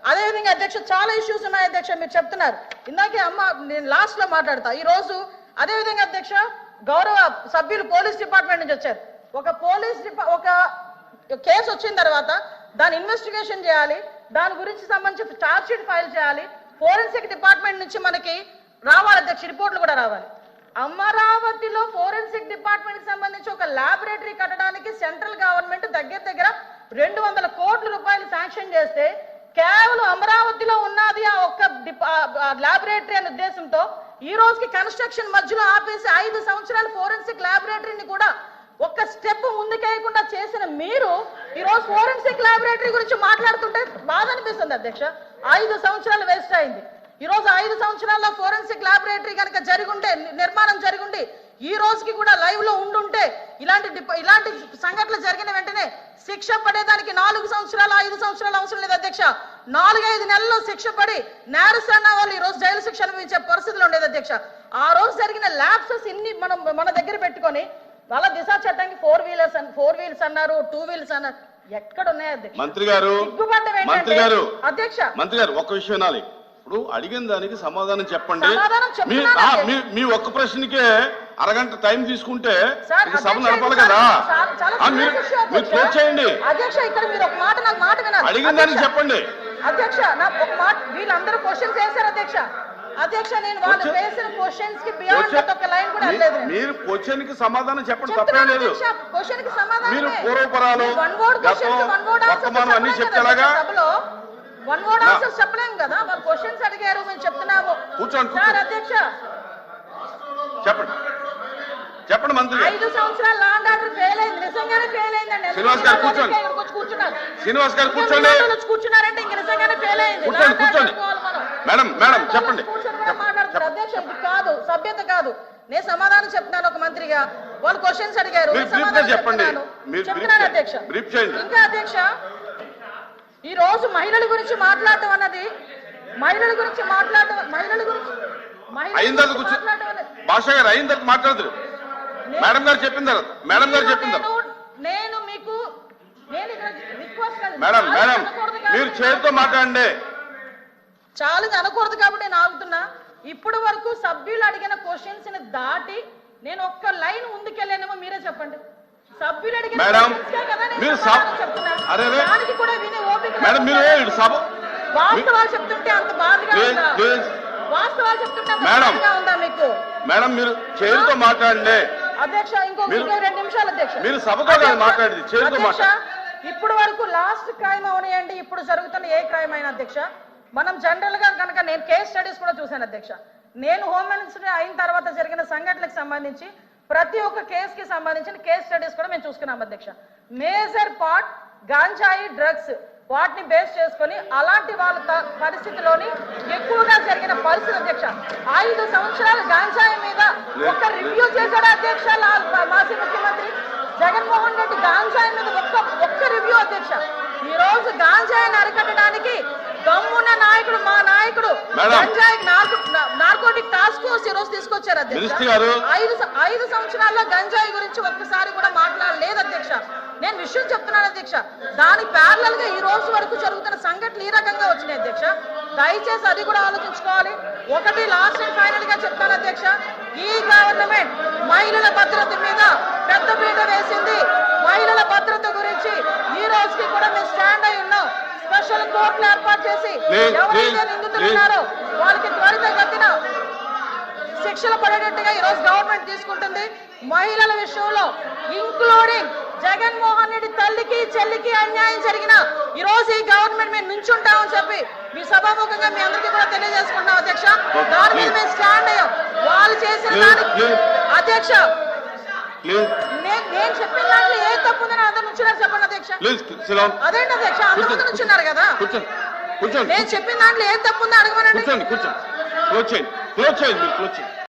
అదేవిధంగా అధ్యక్ష చాలా ఇష్యూస్ ఉన్నాయి అధ్యక్ష, మీరు చెప్తున్నారు ఇందాకే అమ్మ, నేను లాస్ట్ లో మాట్లాడతా. ఈ రోజు అదేవిధంగా అధ్యక్ష గౌరవ సభ్యులు పోలీస్ డిపార్ట్మెంట్ నుంచి వచ్చారు. ఒక కేసు వచ్చిన తర్వాత దాని ఇన్వెస్టిగేషన్ చేయాలి, దాని గురించి సంబంధించి ఛార్జ్ షీట్ ఫైల్ చేయాలి, ఫోరెన్సిక్ డిపార్ట్మెంట్ నుంచి మనకి రావాలి అధ్యక్ష, రిపోర్ట్లు కూడా రావాలి. అమరావతిలో ఫోరెన్సిక్ డిపార్ట్మెంట్ కి సంబంధించి ఒక ల్యాబొరేటరీ కట్టడానికి సెంట్రల్ గవర్నమెంట్ దగ్గర 200 కోట్ల రూపాయలు శాంక్షన్ చేస్తే కేవలం అమరావతిలో ఉన్నది ఆ ఒక్క ల్యాబొరేటరీ అనే ఉద్దేశంతో ఈ రోజుకి కన్స్ట్రక్షన్ మధ్యలో ఆపేసి 5 సంవత్సరాల ఫోరెన్సిక్ ల్యాబొరేటరీని కూడా ఒక్క స్టెప్ ముందుకేయకుండా చేసిన మీరు ఈ రోజు ఫోరెన్సిక్ ల్యాబొరేటరీ గురించి మాట్లాడుతుంటే బాధ అనిపిస్తుంది అధ్యక్ష. 5 సంవత్సరాలు వేస్ట్ అయింది. ఈ రోజు 5 సంవత్సరాల్లో ఫోరెన్సిక్ ల్యాబొరేటరీ కనుక జరిగుంటే, నిర్మాణం జరిగుంటే, ఈ రోజుకి కూడా లైవ్ లో ఉండుంటే ఇలాంటి సంఘటనలు జరిగిన వెంటనే శిక్ష పడేదానికి 4 సంవత్సరాలు 5 సంవత్సరాలు అవసరం లేదు అధ్యక్ష. 4-5 నెలల్లో శిక్ష పడి నేరస్తున్న వాళ్ళు ఈ రోజు జైలు శిక్ష అనుభవించే పరిస్థితులు ఉండేది అధ్యక్ష. ఆ రోజు జరిగిన ల్యాప్సెస్ ఇన్ని మన దగ్గర పెట్టుకొని వాళ్ళ దిశా చట్టానికి 4 వీల్స్ అన్నారు, 2 వీల్స్ అన్నారు, ఎక్కడ ఉన్నాయి అధ్యక్ష? మంత్రి గారు ఒక్క విషయం వినాలి. ఇప్పుడు అడిగిన దానికి సమాధానం చెప్పండి. మీ ఒక్క ప్రశ్నకే అరగంట టైం తీసుకుంటే సభ నడపాలి కదా. మీరు క్లోజ్ చేయండి. అడిగిన దానికి చెప్పండి అధ్యక్ష. నాకు ఒక మాట, వీళ్ళందరూ క్వశ్చన్స్ వేశారు అధ్యక్ష. అధ్యక్ష నేను వాళ్ళు వేసిన క్వశ్చన్స్ కి బియాండ్ ఒక లైన్ కూడా లేదు. మీరు క్వశ్చన్ కి సమాధానం చెప్పండి, తప్పేం లేదు. క్వశ్చన్ కి సమాధానం మీరు పూర్వపరాలు వర్తమానం అన్ని చెప్తాగా సభలో 1 వర్డ్ ఆన్సర్స్ చెప్పలేం కదా. వాళ్ళు క్వశ్చన్స్ అడిగారు, మేము చెప్తున్నాము. కూర్చోండి సార్ అధ్యక్ష చెప్పండి మంత్రి. 5 సంవత్సరాలు లా అండ్ ఆర్డర్ ఫెయిల్ అయింది, నిజంగానే ఫెయిల్ అయిందండి. శ్రీనివాస్ గారు కూర్చోండి. శ్రీనివాస్ గారు కూర్చోండి. కూర్చున్నారంటే ఇంక నిజంగానే ఫెయిల్ అయింది. కూర్చోండి. మేడం చెప్పండి. మాట్లాడుతున్నారు అధ్యక్ష, ఇది కాదు, సభ్యత కాదు. నేను సమాధానం చెప్తున్నాను ఒక మంత్రిగా. వాళ్ళు క్వశ్చన్స్ అడిగారు, చెప్పండి. చెప్తున్నాను అధ్యక్ష. ఇంకా అధ్యక్ష ఈ రోజు మహిళల గురించి మాట్లాడటం అన్నది, మహిళల గురించి భాష గారు అయిన తర్వాత మాట్లాడతారు. మేడం గారు చెప్పిన తర్వాత నేను మీకు మేడం మీరు చేతితో మాట్లాడండి. చాలా అనకూడదు కాబట్టి నేను ఆగుతున్నా. ఇప్పటి వరకు సభ్యులు అడిగిన క్వశ్చన్స్ ని దాటి నేను ఒక్క లైన్ ముందుకెళ్ళానేమో మీరే చెప్పండి. సభ్యులు అడిగిన వాస్తవాలు చెప్తుంటే అంత బాధగా ఉందా? వాస్తవాలు చెప్తుంటే ఉందా మీకు? మేడం మీరు చేతితో మాట్లాడండి అధ్యక్ష. ఇంకో 2 నిమిషాలు అధ్యక్ష. మీరు సభతో మాట్లాడింది చేతితో మాట్లాడండి. ఇప్పుడు వరకు లాస్ట్ క్రైమ్ అవనియండి, ఇప్పుడు జరుగుతున్న ఏ క్రైమ్ అయినా అధ్యక్ష, మనం జనరల్ గా కనుక నేను కేస్ స్టడీస్ కూడా చూశాను అధ్యక్ష. నేను హోమ్ మినిస్టర్ అయిన తర్వాత జరిగిన సంఘటనలకు సంబంధించి ప్రతి ఒక్క కేసుకి సంబంధించిన కేస్ స్టడీస్ కూడా మేము చూసుకున్నాం అధ్యక్ష. మేజర్ పార్ట్ గాంజాయి డ్రగ్స్, వాటిని బేస్ చేసుకొని అలాంటి వాళ్ళ పరిస్థితిలోని ఎక్కువగా జరిగిన పరిస్థితి అధ్యక్ష. 5 సంవత్సరాలు గాంజాయి మీద ఒక రివ్యూ చేశాడు అధ్యక్ష మాజీ ముఖ్యమంత్రి జగన్మోహన్ రెడ్డి. గాంజాయి మీద ఒక్క రివ్యూ అధ్యక్ష. ఈ రోజు గాంజాయిని అరికట్టడానికి దమ్మున్న నాయకుడు, మా నాయకుడు గంజాయి నార్కోటిక్ టాస్క్ ఫోర్స్ ఈ రోజు తీసుకొచ్చారు అధ్యక్ష. 5 సంవత్సరాల్లో గంజాయి గురించి ఒక్కసారి కూడా మాట్లాడలేదు అధ్యక్ష. నేను విషయం చెప్తున్నాను అధ్యక్ష. దాని ప్యారలల్ గా ఈ రోజు వరకు జరుగుతున్న సంఘటనలు ఈ రకంగా వచ్చినాయి అధ్యక్ష. దయచేసి అది కూడా ఆలోచించుకోవాలి. ఒకటి లాస్ట్ అండ్ ఫైనల్ గా చెప్తాను అధ్యక్ష, ఈ గవర్నమెంట్ మహిళల భద్రత మీద పెద్ద పీట వేసింది. మహిళల భద్రత గురించి ఈ రోజుకి కూడా మేము స్టాండ్ అయి ఉన్నాం. స్పెషల్ కోర్టులు ఏర్పాటు చేసి ఎవరైతే నిందితులు ఉన్నారో వాళ్ళకి త్వరితగతిన శిక్షలు పడేటట్టుగా ఈ రోజు గవర్నమెంట్ తీసుకుంటుంది. మహిళల విషయంలో ఇంక్లూడింగ్ జగన్మోహన్ రెడ్డి తల్లికి చెల్లికి అన్యాయం జరిగిన ఈ రోజు ఈ గవర్నమెంట్ మేము నుంచుంటామని చెప్పి మీ సభాముఖంగా మీ అందరికీ కూడా తెలియజేసుకుంటాం అధ్యక్ష. దాని మీద మేము స్టాండ్ అయ్యాం. వాళ్ళు చేసిన దానికి అధ్యక్ష నేను చెప్పిన దాంట్లో ఏ తప్పు ఉందని అందరు నుంచున్నారు చెప్పండి అధ్యక్ష. అదేంటి అధ్యక్ష, అందరి ముందు నుంచున్నారు కదా. నేను చెప్పిన దాంట్లో ఏ తప్పు ఉందో అడగమనండి.